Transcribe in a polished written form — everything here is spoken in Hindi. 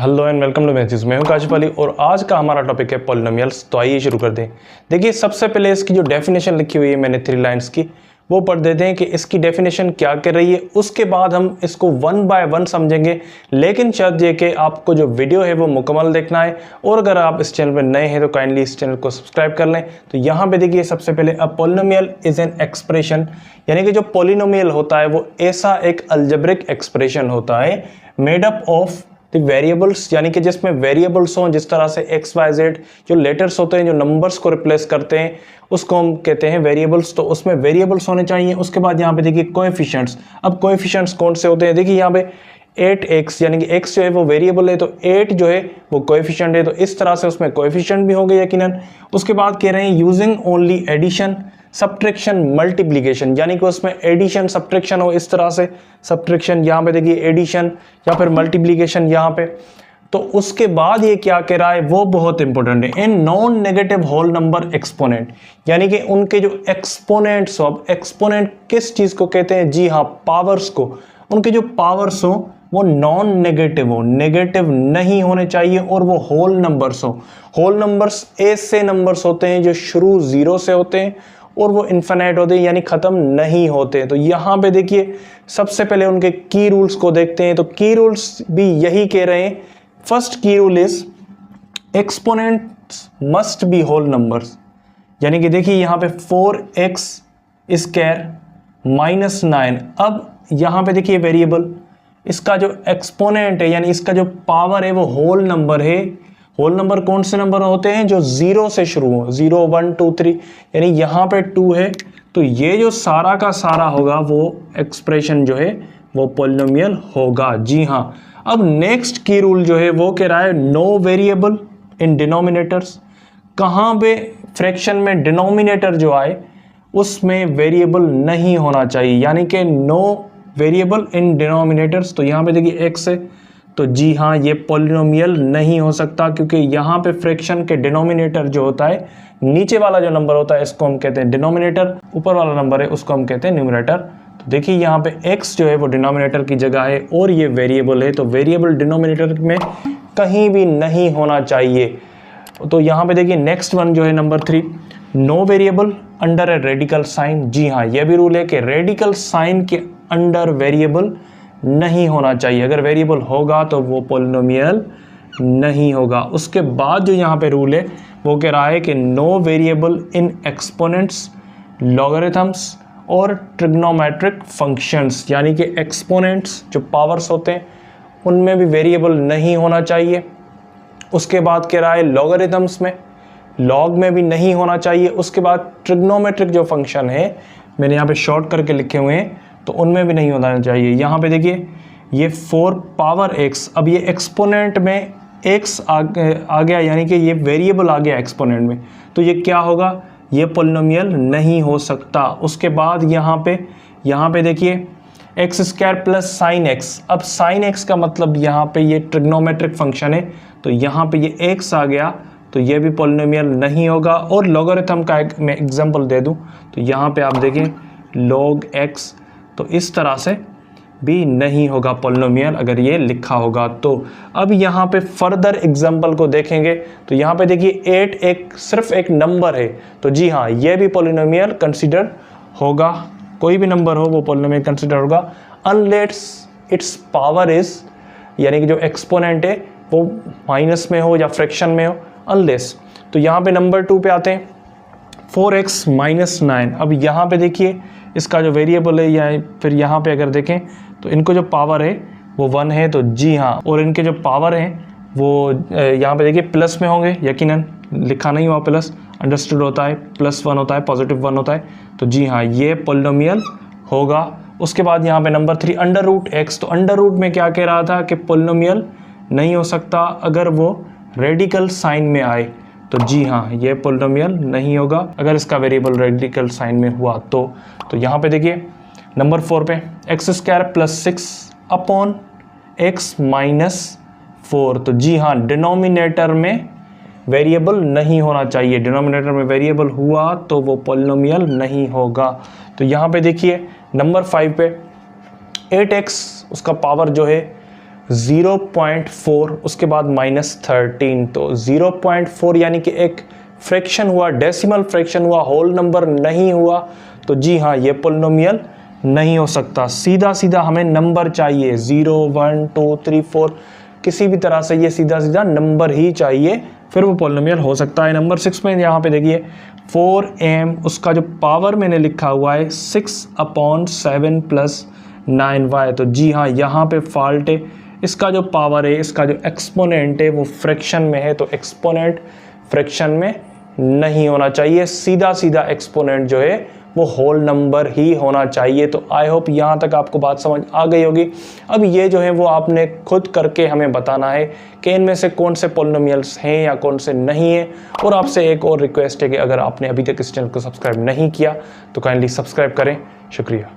Hello and welcome to maths. मैं हूं काशिफ अली और आज का हमारा टॉपिक है पॉलिनोमियल्स। तो आइए शुरू कर दें। देखिए, सबसे पहले इसकी जो डेफिनेशन लिखी हुई है मैंने 3 लाइंस की, वो पढ़ देते हैं कि इसकी डेफिनेशन क्या कर रही है। उसके बाद हम इसको 1 बाय 1 समझेंगे, लेकिन शर्त ये कि आपको जो वीडियो है वो मुकम्मल देखना है। और अगर आप इस चैनल पर नए हैं तो काइंडली इस चैनल को सब्सक्राइब कर लें। तो यहाँ पे देखिए, सबसे पहले a polynomial is an expression, यानी कि जो पॉलिनोमियल होता है वो ऐसा एक अलजेब्रिक एक्सप्रेशन होता है मेड अप ऑफ वेरिएबल्स, यानी कि जिसमें वेरिएबल्स हों, जिस तरह से एक्स वाई जेड जो लेटर्स होते हैं, जो नंबर्स को रिप्लेस करते हैं, उसको हम कहते हैं वेरिएबल्स। तो उसमें वेरिएबल्स होने चाहिए। उसके बाद यहाँ पे देखिए कोएफिशिएंट्स। अब कोएफिशिएंट्स कौन से होते हैं? देखिए यहाँ पे 8x, यानी कि x जो है वो वेरिएबल है, तो 8 जो है वो कोएफिशिएंट है, तो इस तरह से उसमें कोएफिशिएंट भी होंगे यकीनन। उसके बाद कह रहे हैं using only addition, subtraction, multiplication, यानी कि उसमें एडिशन सब्ट्रैक्शन हो, इस तरह से सब्ट्रैक्शन, यहाँ पे देखिए एडिशन या फिर मल्टीप्लिकेशन यहाँ पे। तो उसके बाद ये क्या कह रहा है वो बहुत इंपॉर्टेंट है, in non negative whole number exponent, यानी कि उनके जो एक्सपोनेंट्स हो। अब एक्सपोनेंट किस चीज को कहते हैं? जी हाँ, पावर्स को। उनके जो पावर्स हो वो नॉन नेगेटिव हो, नेगेटिव नहीं होने चाहिए, और वो होल नंबर्स हो। होल नंबर्स ऐसे नंबर्स होते हैं जो शुरू 0 से होते हैं और वो इन्फिनिट होते हैं, यानी खत्म नहीं होते। तो यहाँ पे देखिए, सबसे पहले उनके की रूल्स को देखते हैं। तो की रूल्स भी यही कह रहे हैं। फर्स्ट की rule is exponents must be whole numbers, यानी कि देखिए यहाँ पे 4x स्क्वायर माइनस 9। अब यहाँ पे देखिए वेरिएबल, इसका जो एक्सपोनेंट है यानी इसका जो पावर है वो होल नंबर है। होल नंबर कौन से नंबर होते हैं? जो 0 से शुरू हो, 0 1 2 3, यानी यहाँ पे 2 है, तो ये जो सारा का सारा होगा वो एक्सप्रेशन जो है वो पॉलिनोमियल होगा। जी हाँ। अब नेक्स्ट की रूल जो है वो कह रहा है नो वेरिएबल इन डिनोमिनेटर्स। कहाँ पे फ्रैक्शन में डिनोमिनेटर जो आए उसमें वेरिएबल नहीं होना चाहिए, यानी कि नो वेरिएबल इन डिनोमिनेटर्स। तो यहाँ पे देखिए x है, तो जी हाँ ये पॉलिनोमियल नहीं हो सकता, क्योंकि यहाँ पे फ्रैक्शन के डिनोमिनेटर जो होता है, नीचे वाला जो नंबर होता है इसको हम कहते हैं डिनोमिनेटर, ऊपर वाला नंबर है उसको हम कहते हैं न्यूमरेटर। तो देखिए यहाँ पे x जो है वो डिनोमिनेटर की जगह है और ये वेरिएबल है, तो वेरिएबल डिनोमिनेटर में कहीं भी नहीं होना चाहिए। तो यहाँ पे देखिए नेक्स्ट वन जो है number 3, no variable under a radical sign. जी हाँ, ये भी रूल है कि रेडिकल साइन के अंडर वेरिएबल नहीं होना चाहिए। अगर वेरिएबल होगा तो वो पॉलिनोमियल नहीं होगा। उसके बाद जो यहाँ पे रूल है वो कह रहा है कि no variable in exponents, logarithms और ट्रिग्नोमेट्रिक फंक्शंस, यानी कि एक्सपोनेंट्स जो पावर्स होते हैं उनमें भी वेरिएबल नहीं होना चाहिए। उसके बाद कह रहा है लॉगरिथम्स में, लॉग में भी नहीं होना चाहिए। उसके बाद ट्रिग्नोमेट्रिक जो फंक्शन है, मैंने यहाँ पे शॉर्ट करके लिखे हुए हैं, तो उनमें भी नहीं होना चाहिए। यहाँ पे देखिए ये 4 पावर x, अब ये एक्सपोनेंट में x आ गया, यानी कि ये वेरिएबल आ गया एक्सपोनेंट में, तो ये क्या होगा? ये पॉलिनोमियल नहीं हो सकता। उसके बाद यहाँ पे देखिए x square plus sine x. अब साइन एक्स का मतलब यहाँ पे ये ट्रिग्नोमेट्रिक फंक्शन है, तो यहाँ पे ये x आ गया, तो ये भी पॉलिनोमियल नहीं होगा। और लॉगरिथम का एक मैं एग्जांपल दे दूं, तो यहाँ पे आप देखें log x, तो इस तरह से भी नहीं होगा पॉलिनोमियल अगर ये लिखा होगा तो। अब यहाँ पे फर्दर एग्जांपल को देखेंगे, तो यहाँ पे देखिए 8 सिर्फ एक नंबर है, तो जी हाँ ये भी पॉलिनोमियल कंसिडर होगा। कोई भी नंबर हो वो पॉलिनोमियल कंसिडर होगा, अनलेस इट्स पावर इज, यानी कि जो एक्सपोनेंट है वो माइनस में हो या फ्रैक्शन में हो, अनलेस। तो यहाँ पे नंबर 2 पे आते हैं, 4x माइनस 9। अब यहाँ पे देखिए इसका जो वेरिएबल है, या फिर यहाँ पे अगर देखें तो इनको जो पावर है वो 1 है, तो जी हाँ, और इनके जो पावर हैं वो यहाँ पे देखिए प्लस में होंगे, यकीनन लिखा नहीं हुआ प्लस, अंडरस्टूड होता है, +1 होता है, +1 होता है, तो जी हाँ ये पॉलिनोमियल होगा। उसके बाद यहाँ पे नंबर 3 अंडर रूट x। तो अंडर रूट में क्या कह रहा था कि पॉलिनोमियल नहीं हो सकता अगर वो रेडिकल साइन में आए, तो जी हाँ ये पॉलिनोमियल नहीं होगा अगर इसका वेरिएबल रेडिकल साइन में हुआ तो यहाँ पे देखिए नंबर 4 पे x square plus 6 upon x minus 4। तो जी हाँ डिनोमिनेटर में वेरिएबल नहीं होना चाहिए, डिनोमिनेटर में वेरिएबल हुआ तो वो पॉलिनोमियल नहीं होगा। तो यहाँ पे देखिए नंबर 5 पे 8x उसका पावर जो है 0.4, उसके बाद -13, तो 0.4 यानी कि एक फ्रैक्शन हुआ, डेसिमल फ्रैक्शन हुआ, होल नंबर नहीं हुआ। तो जी हाँ, ये पोलिनोमियल नहीं हो सकता। सीधा सीधा हमें नंबर चाहिए, 0, 1, 2, 3, 4, किसी भी तरह से ये सीधा सीधा नंबर ही चाहिए, फिर वो पोलिनोमियल हो सकता है। नंबर 6 में यहाँ पे देखिए 4m, उसका जो पावर मैंने लिखा हुआ है 6/7 + 9y। तो जी हाँ, यहाँ पे फॉल्ट है। इसका जो पावर है, इसका जो एक्सपोनेंट है वो फ्रैक्शन में है, तो एक्सपोनेंट फ्रैक्शन में नहीं होना चाहिए। सीधा सीधा एक्सपोनेंट जो है वो होल नंबर ही होना चाहिए। तो आई होप यहाँ तक आपको बात समझ आ गई होगी। अब ये जो है वो आपने खुद करके हमें बताना है कि इनमें से कौन से पोलिनोमियल्स हैं या कौन से नहीं है। और आपसे एक और रिक्वेस्ट है कि अगर आपने अभी तक इस चैनल को सब्सक्राइब नहीं किया तो काइंडली सब्सक्राइब करें। शुक्रिया।